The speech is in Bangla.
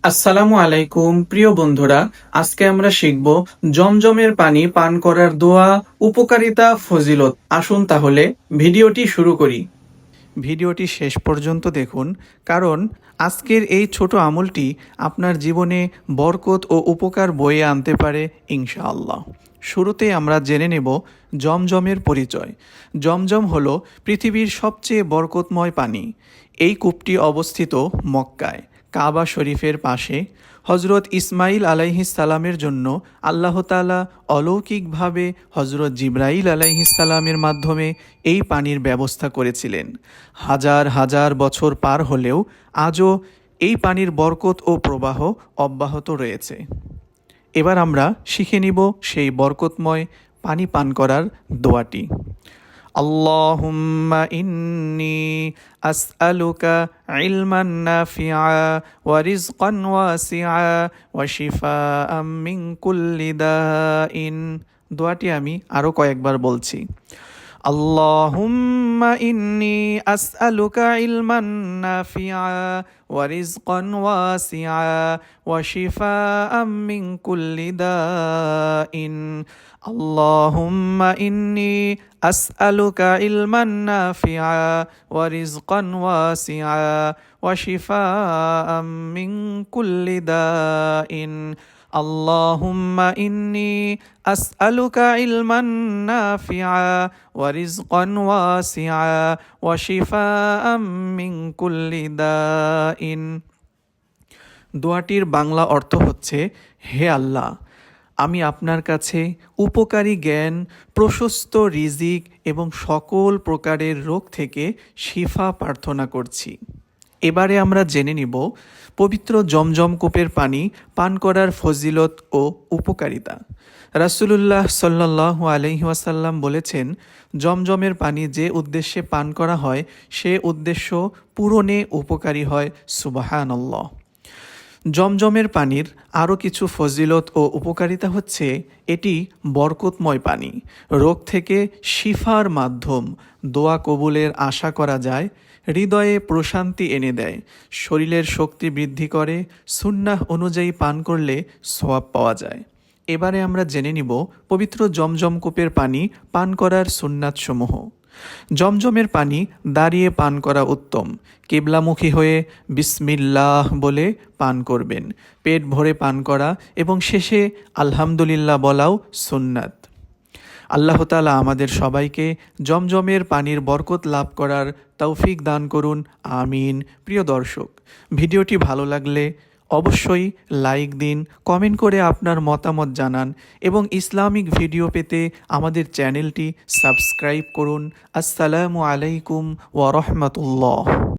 আসসালামু আলাইকুম প্রিয় বন্ধুরা, আজকে আমরা শিখব জমজমের পানি পান করার দোয়া, উপকারিতা, ফজিলত। আসুন তাহলে ভিডিওটি শুরু করি। ভিডিওটি শেষ পর্যন্ত দেখুন, কারণ আজকের এই ছোট আমলটি আপনার জীবনে বরকত ও উপকার বয়ে আনতে পারে ইনশাআল্লাহ। শুরুতে আমরা জেনে নেব জমজমের পরিচয়। জমজম হল পৃথিবীর সবচেয়ে বরকতময় পানি। এই কূপটি অবস্থিত মক্কায়, কাবা শরীফের পাশে। হজরত ইসমাইল আলাইহিসসালামের জন্য আল্লাহ তাআলা অলৌকিকভাবে হজরত জিবরাইল আলাইহিসসালামের মাধ্যমে এই পানির ব্যবস্থা করেছিলেন। হাজার হাজার বছর পার হলেও আজও এই পানির বরকত ও প্রবাহ অব্যাহত রয়েছে। এবার আমরা শিখে নিব সেই বরকতময় পানি পান করার দোয়াটি। اللهم إني أسألك علما نافعا ورزقا واسعا وشفاء من كل داء। দোয়াটি আমি আরও কয়েকবার বলছি। اللهم إني أسألك علما نافعا ورزقا واسعا وشفاء من كل داء। اللهم إني أسألك علما نافعا ورزقا واسعا وشفاء من كل داء। اللهم إني أسألك علما نافعا ورزقا واسعا وشفاء من كل داء। দোয়াটির বাংলা অর্থ হচ্ছে, হে আল্লাহ, আমি আপনার কাছে উপকারী জ্ঞান, প্রশস্ত রিজিক এবং সকল প্রকারের রোগ থেকে শিফা প্রার্থনা করছি। এবারে আমরা জেনে নিব পবিত্র জমজম কূপের পানি পান করার ফজিলত ও উপকারিতা। রাসূলুল্লাহ সাল্লাল্লাহু আলাইহি ওয়াসাল্লাম বলেছেন, জমজমের পানি যে উদ্দেশ্যে পান করা হয় সে উদ্দেশ্য পূরণে উপকারী হয়। সুবহানাল্লাহ। জমজমের পানির আরও কিছু ফজিলত ও উপকারিতা হচ্ছে, এটি বরকতময় পানি, রোগ থেকে শিফার মাধ্যম, দোয়া কবুলের আশা করা যায়, হৃদয়ে প্রশান্তি এনে দেয়, শরীরের শক্তি বৃদ্ধি করে, সুন্নাহ অনুযায়ী পান করলে সওয়াব পাওয়া যায়। এবারে আমরা জেনে নিব পবিত্র জমজম কূপের পানি পান করার সুন্নাতসমূহ। জমজমের পানি দাঁড়িয়ে পান করা উত্তম। কিবলামুখী হয়ে বিসমিল্লাহ বলে পান করবেন। পেট ভরে পান করা এবং শেষে আলহামদুলিল্লাহ বলাও সুন্নাত। আল্লাহ তাআলা আমাদের সবাইকে জমজমের পানির বরকত লাভ করার তৌফিক দান করুন, আমিন। প্রিয় দর্শক, ভিডিওটি ভালো লাগলে অবশ্যই লাইক দিন, কমেন্ট করে আপনার মতামত জানান এবং ইসলামিক ভিডিও পেতে আমাদের চ্যানেলটি সাবস্ক্রাইব করুন। আসসালামু আলাইকুম ওয়া রাহমাতুল্লাহ।